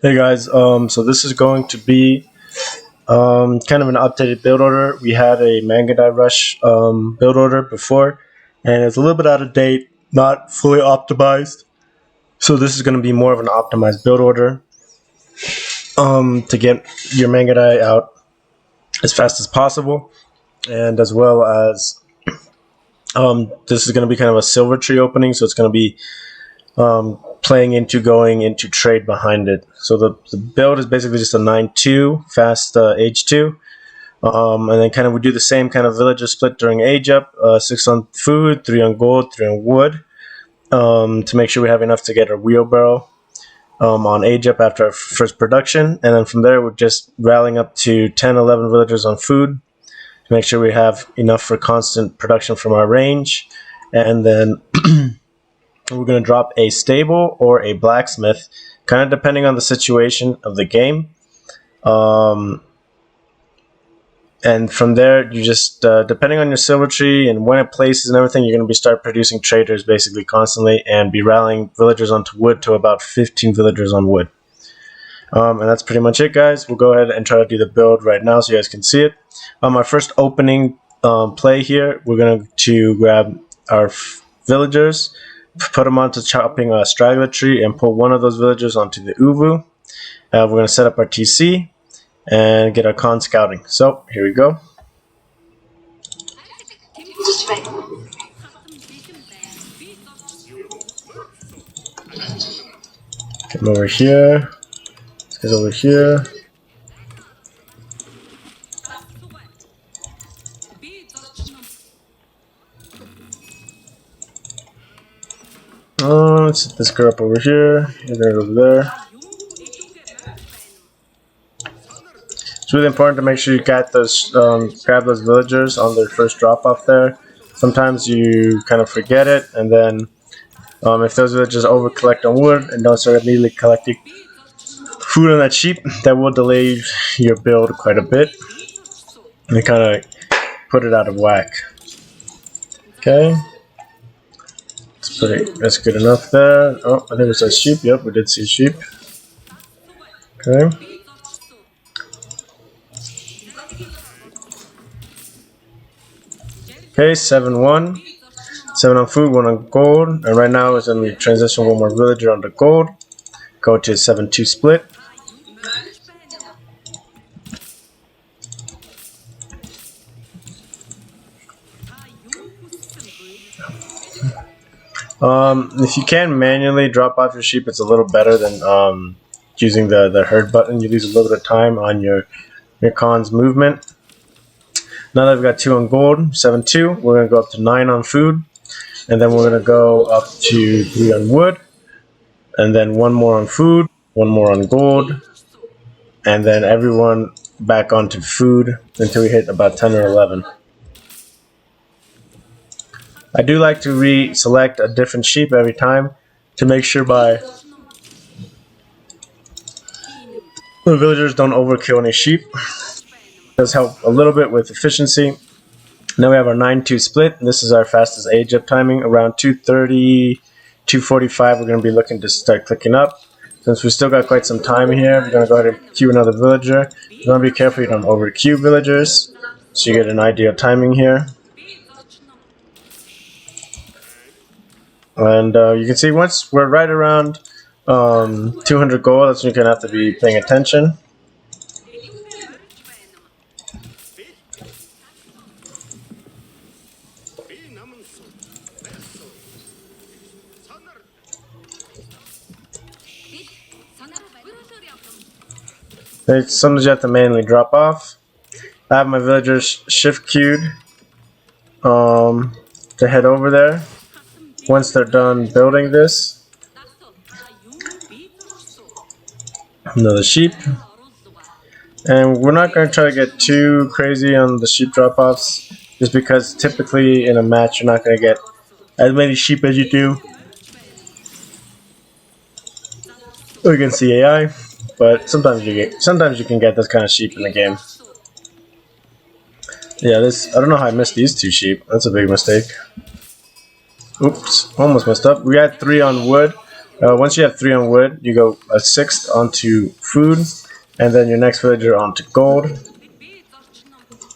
Hey guys, so this is going to be kind of an updated build order. We had a Mangudai Rush build order before, and it's a little bit out of date, not fully optimized. So this is going to be more of an optimized build order to get your Mangudai out as fast as possible, and as well as this is going to be kind of a silver tree opening, so it's going to be playing into going into trade behind it. So the build is basically just a 9-2 fast age 2. And then kind of we do the same kind of villager split during age up, 6 on food, 3 on gold, 3 on wood, to make sure we have enough to get a wheelbarrow on age up after our first production. And then from there we're just rallying up to 10, 11 villagers on food to make sure we have enough for constant production from our range. And then we're going to drop a stable or a blacksmith, kind of depending on the situation of the game. And from there, you just, depending on your silver tree and when it places and everything, you're going to start producing traders basically constantly and be rallying villagers onto wood to about 15 villagers on wood. And that's pretty much it, guys. We'll go ahead and try to do the build right now so you guys can see it. Our first opening play here, we're going to grab our villagers, put them onto chopping a straggler tree, and pull one of those villagers onto the uvu. We're going to set up our TC and get our con scouting. So here we go. Come over here. Let's get over here. Let's set this girl up over here. You're gonna go over there. It's really important to make sure you got those, grab those villagers on their first drop off there. Sometimes you kind of forget it, and then if those villagers over collect on wood and don't start immediately collecting food on that sheep, that will delay your build quite a bit and kind of put it out of whack. Okay. That's good enough there. Oh, I think it says sheep. Yep, we did see sheep. Okay. Okay, 7-1. 7 on food, 1 on gold. And right now is when we transition one more villager onto gold. Go to 7-2 split. If you can manually drop off your sheep, it's a little better than using the herd button. You lose a little bit of time on your con's movement. Now that we've got 2 on gold, 7-2, we're going to go up to 9 on food. And then we're going to go up to 3 on wood. And then 1 more on food, 1 more on gold. And then everyone back onto food until we hit about 10 or 11. I do like to re-select a different sheep every time to make sure the villagers don't overkill any sheep. It does help a little bit with efficiency. Now we have our 9-2 split, and this is our fastest age up timing. Around 2:30, 2:45, we're going to be looking to start clicking up. Since we still got quite some time here, we're going to go ahead and queue another villager. You want to be careful you don't over-queue villagers, so you get an ideal timing here. And you can see once we're right around 200 gold, that's when you're going to have to be paying attention. Sometimes you have to manually drop off. I have my villagers shift queued to head over there. Once they're done building this, another sheep. And we're not going to try to get too crazy on the sheep drop-offs, just because typically in a match you're not going to get as many sheep as you do against the AI. But sometimes you can get this kind of sheep in the game. Yeah, I don't know how I missed these 2 sheep. That's a big mistake. Oops, almost messed up. We had 3 on wood. Once you have 3 on wood, you go a 6th onto food, and then your next villager onto gold.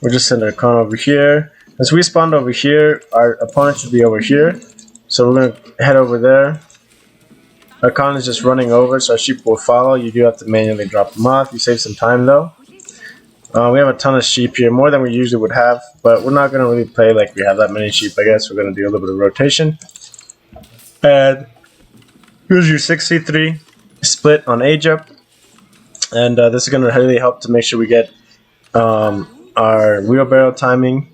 We're just sending our con over here. As we spawned over here, our opponent should be over here. So we're going to head over there. Our con is just running over, so our sheep will follow. You do have to manually drop them off. You save some time though. We have a ton of sheep here, more than we usually would have, but we're not going to really play like we have that many sheep, I guess. We're going to do a little bit of rotation. And here's your 6C3 split on age up. And this is going to really help to make sure we get our wheelbarrow timing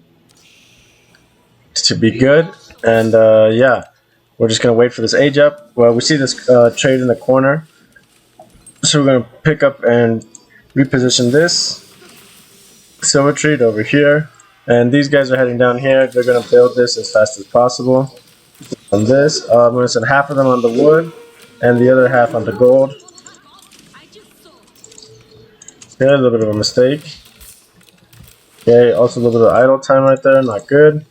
to be good. And yeah, we're just going to wait for this age up. Well, we see this trade in the corner. So we're going to pick up and reposition this silver tree over here, and these guys are heading down here. They're going to build this as fast as possible. On this, I'm going to send half of them on the wood and the other half onto gold. Okay, a little bit of a mistake. Okay, also a little bit of idle time right there, not good.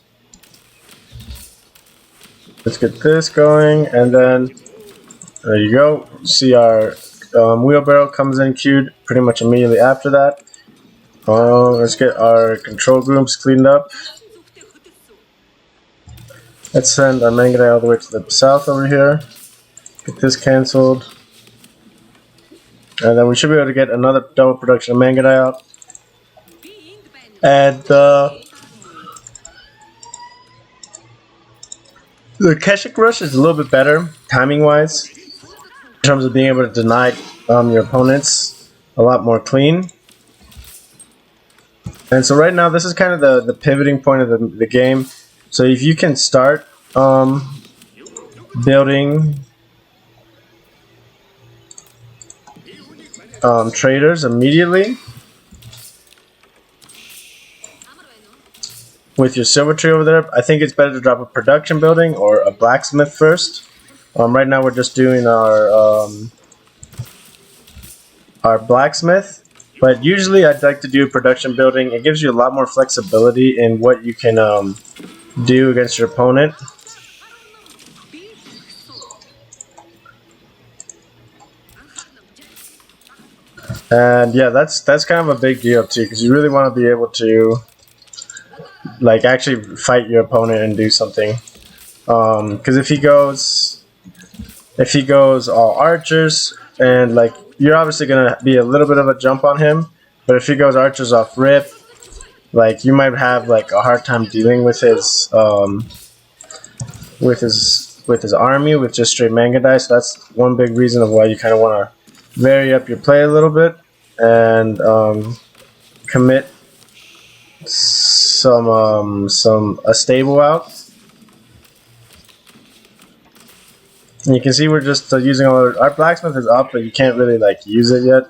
Let's get this going, and then there you go. You see our wheelbarrow comes in queued pretty much immediately after that. Let's get our control groups cleaned up. Let's send our Mangudai all the way to the south over here. Get this cancelled. And then we should be able to get another double production of Mangudai out. And the Keshik Rush is a little bit better, timing-wise, in terms of being able to deny your opponents a lot more clean. And so right now, this is kind of the pivoting point of the game. So if you can start building traders immediately with your silver tree over there, I think it's better to drop a production building or a blacksmith first. Right now we're just doing our blacksmith. But usually I'd like to do production building. It gives you a lot more flexibility in what you can do against your opponent. And yeah, that's kind of a big deal too, because you really want to be able to like actually fight your opponent and do something. Because if he goes all archers, and like you're obviously gonna be a little bit of a jump on him, but if he goes archers off rip, like you might have like a hard time dealing with his army with just straight Mangudai. So that's one big reason of why you kind of want to vary up your play a little bit and commit a stable out. And you can see we're just using our blacksmith is up, but you can't really like use it yet.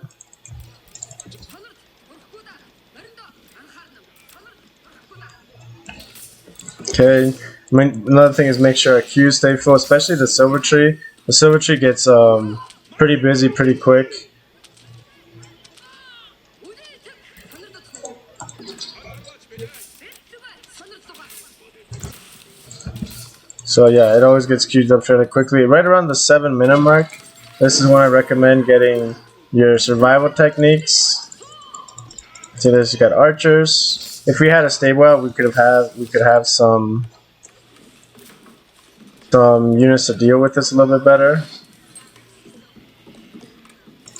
Okay, another thing is make sure our queues stay full, especially the silver tree. The silver tree gets pretty busy pretty quick. So yeah, it always gets queued up fairly quickly. Right around the 7-minute mark, this is when I recommend getting your survival techniques. So there's you got archers. If we had a stable out, we could have some units to deal with this a little bit better.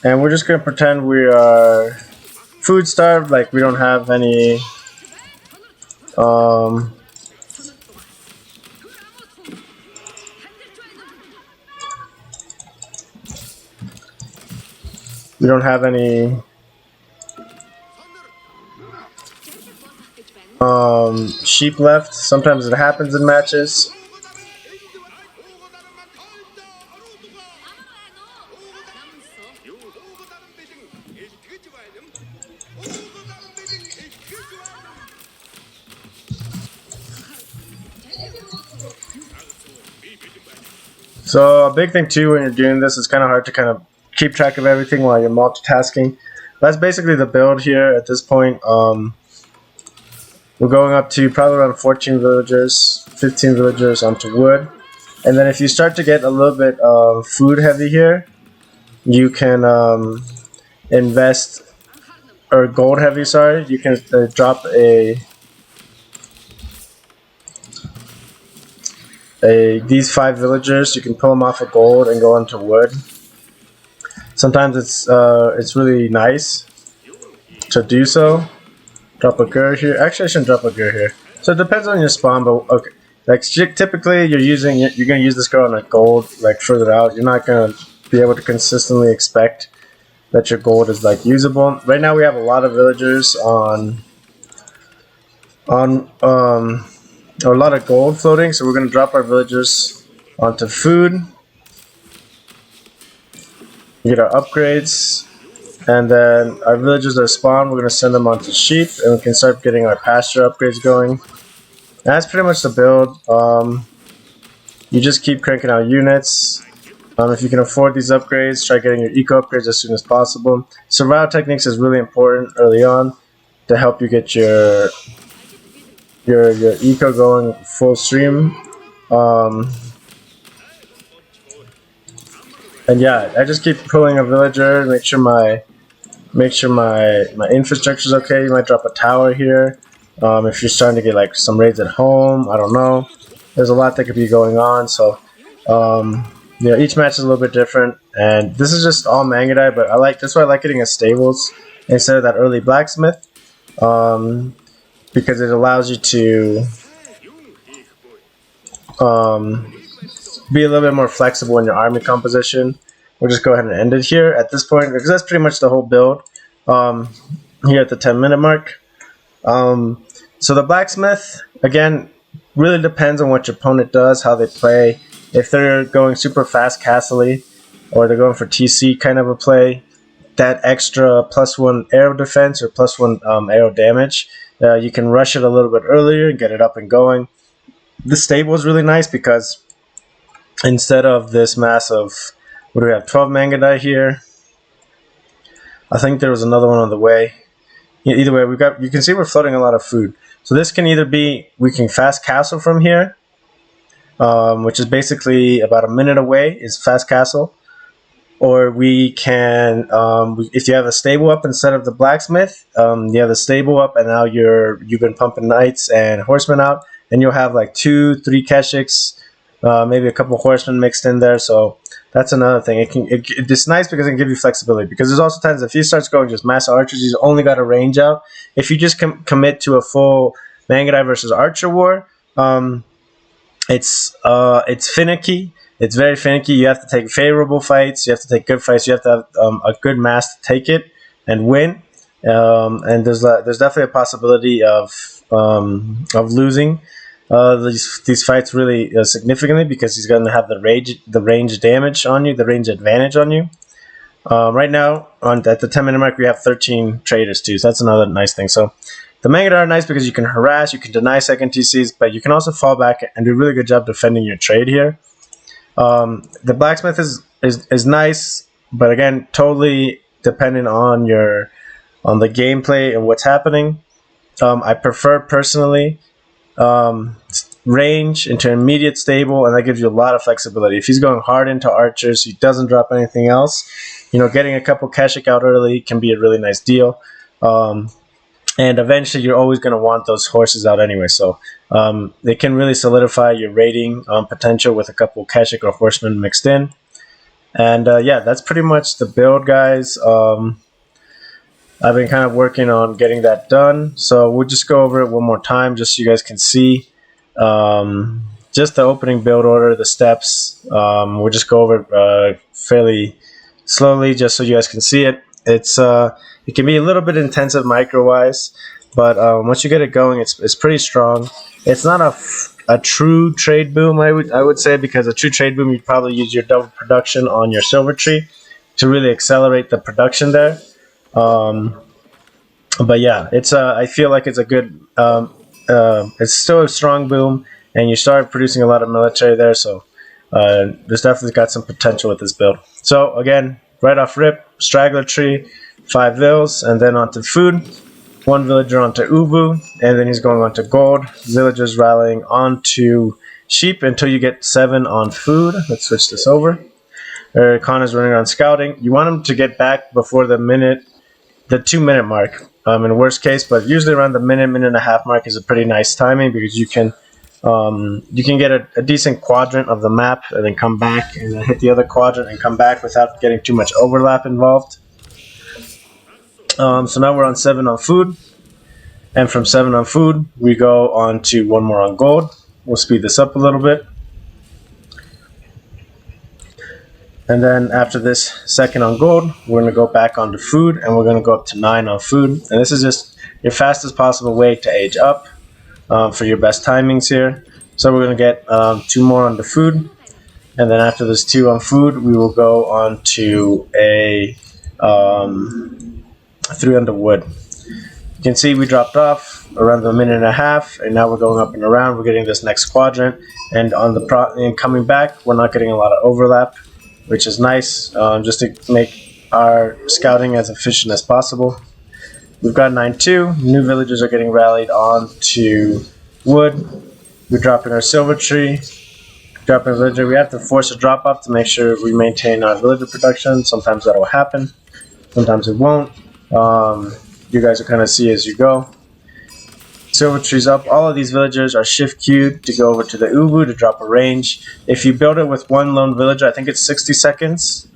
And we're just gonna pretend we are food starved, like we don't have any we don't have any sheep left. Sometimes it happens in matches. So a big thing too when you're doing this, it's kind of hard to kind of keep track of everything while you're multitasking. That's basically the build here at this point. We're going up to probably around 14 villagers, 15 villagers onto wood. And then if you start to get a little bit food heavy here, you can invest, or gold heavy, sorry, you can drop these 5 villagers. You can pull them off of gold and go into wood. Sometimes it's really nice to do so. Drop a gur here. Actually, I shouldn't drop a gur here. So it depends on your spawn, but okay. Like typically, you're gonna use this girl on a gold like further out. You're not gonna be able to consistently expect that your gold is like usable. Right now, we have a lot of villagers on or a lot of gold floating, so we're gonna drop our villagers onto food. Get our upgrades. And then our villagers that spawn, we're going to send them onto sheep, and we can start getting our pasture upgrades going. And that's pretty much the build. You just keep cranking out units. If you can afford these upgrades, try getting your eco upgrades as soon as possible. Survival techniques is really important early on to help you get your eco going full stream. And yeah, I just keep pulling a villager, make sure my infrastructure is okay. You might drop a tower here. If you're starting to get like some raids at home, I don't know. There's a lot that could be going on. So, you know, each match is a little bit different. And this is just all Mangudai, but that's why I like getting a stables instead of that early blacksmith, because it allows you to be a little bit more flexible in your army composition. We'll just go ahead and end it here at this point, because that's pretty much the whole build here at the 10-minute mark. So the blacksmith, again, really depends on what your opponent does, how they play. If they're going super fast castle-y, or they're going for TC kind of a play, that extra +1 arrow defense or +1 arrow damage, you can rush it a little bit earlier and get it up and going. This stable is really nice because instead of this massive, what do we have, 12 Mangudai here. I think there was another one on the way. Either way, you can see we're floating a lot of food. So this can either be, we can fast castle from here, which is basically about a minute away is fast castle. Or we can, if you have a stable up instead of the blacksmith, you have the stable up and now you've been pumping knights and horsemen out, and you'll have like 2-3 Keshiks, maybe a couple horsemen mixed in there. So that's another thing. It's nice because it can give you flexibility. Because there's also times if he starts going just mass archers, he's only got a range out. If you just commit to a full Mangudai versus Archer war, it's finicky. It's very finicky. You have to take favorable fights. You have to take good fights. You have to have a good mass to take it and win. And there's definitely a possibility of losing these fights really significantly, because he's going to have the range damage on you, the range advantage on you. Right now, at the 10-minute mark, we have 13 traders too, so that's another nice thing. So the Mangudai are nice because you can harass, you can deny second TCs, but you can also fall back and do a really good job defending your trade here. The blacksmith is nice, but again, totally dependent on the gameplay and what's happening. I prefer personally range into immediate stable, and that gives you a lot of flexibility. If he's going hard into archers, he doesn't drop anything else. You know, getting a couple Keshik out early can be a really nice deal. And eventually, you're always going to want those horses out anyway. So they can really solidify your raiding potential with a couple Keshik or horsemen mixed in. And yeah, that's pretty much the build, guys. I've been kind of working on getting that done. So we'll just go over it one more time just so you guys can see just the opening build order, the steps. We'll just go over it fairly slowly just so you guys can see it. It can be a little bit intensive micro-wise, but once you get it going, it's pretty strong. It's not a true trade boom, I would say, because a true trade boom, you'd probably use your double production on your silver tree to really accelerate the production there. But yeah, I feel like it's a good, it's still a strong boom, and you start producing a lot of military there, so there's definitely got some potential with this build. So again, right off rip, straggler tree, 5 vills, and then onto food, 1 villager onto Ubu, and then he's going onto gold, villagers rallying onto sheep until you get 7 on food. Let's switch this over. Connor's running around scouting. You want him to get back before the 2-minute mark. In worst case, but usually around the minute and a half mark is a pretty nice timing, because you can get a decent quadrant of the map and then come back and then hit the other quadrant and come back without getting too much overlap involved. So now we're on 7 on food, and from 7 on food we go on to 1 more on gold. We'll speed this up a little bit. And then after this 2nd on gold, we're going to go back onto food, and we're going to go up to 9 on food. And this is just your fastest possible way to age up for your best timings here. So we're going to get 2 more on the food. And then after this 2 on food, we will go on to a 3 on the wood. You can see we dropped off around the minute and a half, and now we're going up and around. We're getting this next quadrant, and on and coming back, we're not getting a lot of overlap, which is nice, just to make our scouting as efficient as possible. We've got 9-2. New villagers are getting rallied on to wood. We're dropping our silver tree. Dropping a villager. We have to force a drop off to make sure we maintain our villager production. Sometimes that will happen. Sometimes it won't. You guys will kind of see as you go. Silver trees up. All of these villagers are shift queued to go over to the Ubu to drop a range. If you build it with 1 lone villager, I think it's 60 seconds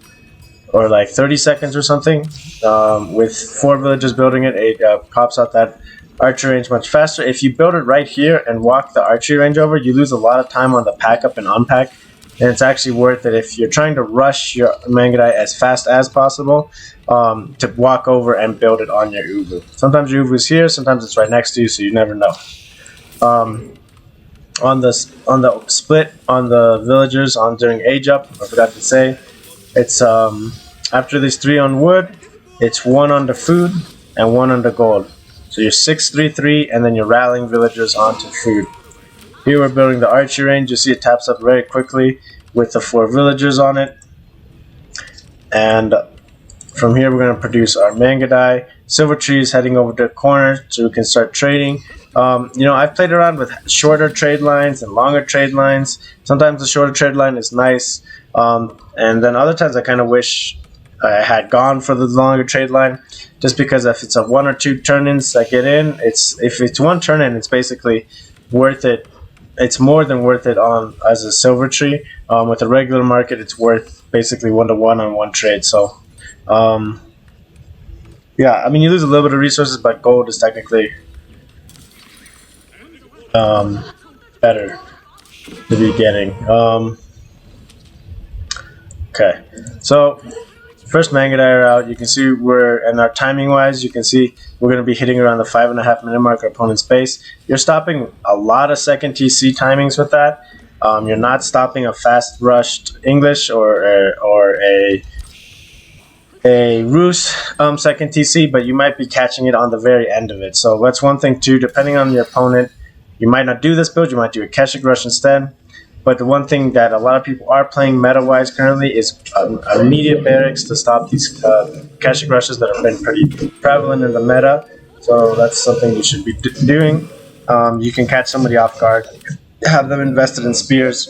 or like 30 seconds or something. With 4 villagers building it, it pops out that archery range much faster. If you build it right here and walk the archery range over, you lose a lot of time on the pack up and unpack. And it's actually worth it if you're trying to rush your Mangudai as fast as possible, to walk over and build it on your Ubu. Sometimes your Ubu is here, sometimes it's right next to you, so you never know. On the split on the villagers during age up, I forgot to say, it's after these 3 on wood, it's 1 on the food and 1 on the gold. So you're 6-3-3, and then you're rallying villagers onto food. Here we're building the archery range. You see it taps up very quickly with the 4 villagers on it. And from here we're going to produce our Mangudai. Silver tree is heading over to the corner so we can start trading. I've played around with shorter trade lines and longer trade lines. Sometimes the shorter trade line is nice. And then other times I kind of wish I had gone for the longer trade line, just because if it's a 1 or 2 turn-ins that get in, if it's 1 turn-in, it's basically worth it. It's more than worth it as a silver tree. With a regular market, it's worth basically 1-to-1 on 1 trade. So, yeah, I mean, you lose a little bit of resources, but gold is technically better to be getting. Okay, so first Mangudai are out. You can see and our timing wise, you can see we're going to be hitting around the 5.5 minute mark our opponent's base. You're stopping a lot of second TC timings with that. You're not stopping a fast rushed English or a Rus second TC, but you might be catching it on the very end of it. So that's one thing too. Depending on your opponent, you might not do this build. You might do a Keshik rush instead. But the one thing that a lot of people are playing meta-wise currently is immediate barracks to stop these Keshik rushes that have been pretty prevalent in the meta. So that's something you should be doing. You can catch somebody off guard, have them invested in spears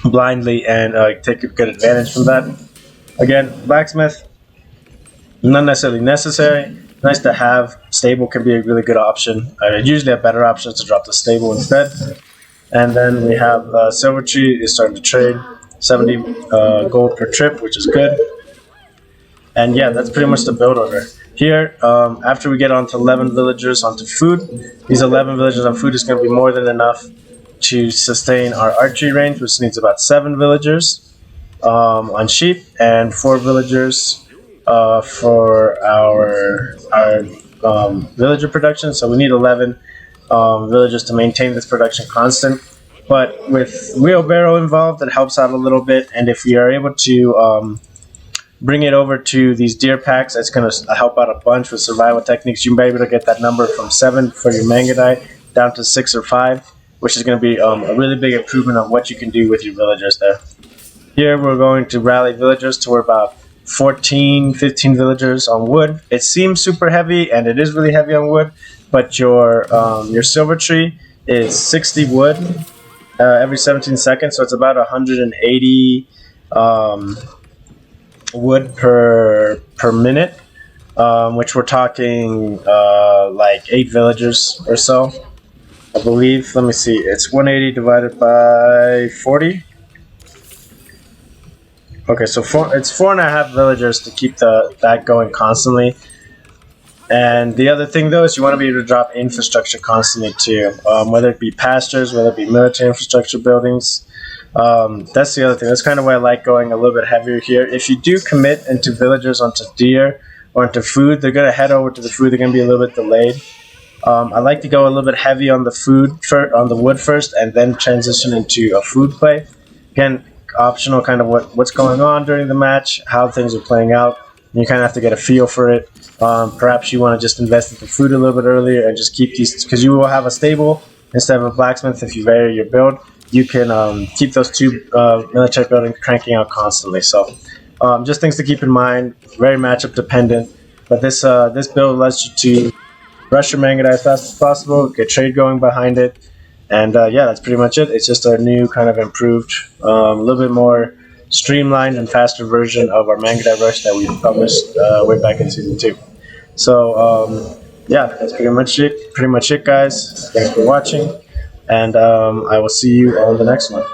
blindly, and take a good advantage from that. Again, blacksmith, not necessarily necessary. Nice to have. Stable can be a really good option. Usually a better option is to drop the stable instead. And then we have silver tree is starting to trade 70 gold per trip, which is good. And yeah, that's pretty much the build order. Here, after we get onto 11 villagers onto food, these 11 villagers on food is going to be more than enough to sustain our archery range, which needs about 7 villagers on sheep and 4 villagers for our villager production. So we need 11 villagers to maintain this production constant. But with wheelbarrow involved, it helps out a little bit. And if we are able to bring it over to these deer packs, it's going to help out a bunch with survival techniques. You may be able to get that number from 7 for your Mangudai down to 6 or 5, which is going to be a really big improvement on what you can do with your villagers there. Here we're going to rally villagers to about 14, 15 villagers on wood. It seems super heavy, and it is really heavy on wood, but your silver tree is 60 wood every 17 seconds, so it's about 180 um, wood per minute, which we're talking like 8 villagers or so, I believe. Let me see. It's 180 divided by 40. Okay, so it's 4.5 villagers to keep that going constantly. And the other thing, though, is you want to be able to drop infrastructure constantly too, whether it be pastures, whether it be military infrastructure buildings. That's the other thing. That's kind of why I like going a little bit heavier here. If you do commit into villagers onto deer or into food, they're going to head over to the food. They're going to be a little bit delayed. I like to go a little bit heavy on the on the wood first, and then transition into a food play. Again, optional, kind of what's going on during the match, how things are playing out. And you kind of have to get a feel for it. Perhaps you want to just invest into food a little bit earlier and just keep these, because you will have a stable instead of a blacksmith. If you vary your build, you can keep those two military buildings cranking out constantly. So just things to keep in mind. Very matchup dependent, but this build lets you to rush your Mangudai as fast as possible, get trade going behind it, and yeah, that's pretty much it. It's just a new kind of improved, a little bit more streamlined and faster version of our Mangudai Rush that we published way back in season 2. So yeah, that's pretty much it. Pretty much it, guys. Thanks for watching, and I will see you on the next one.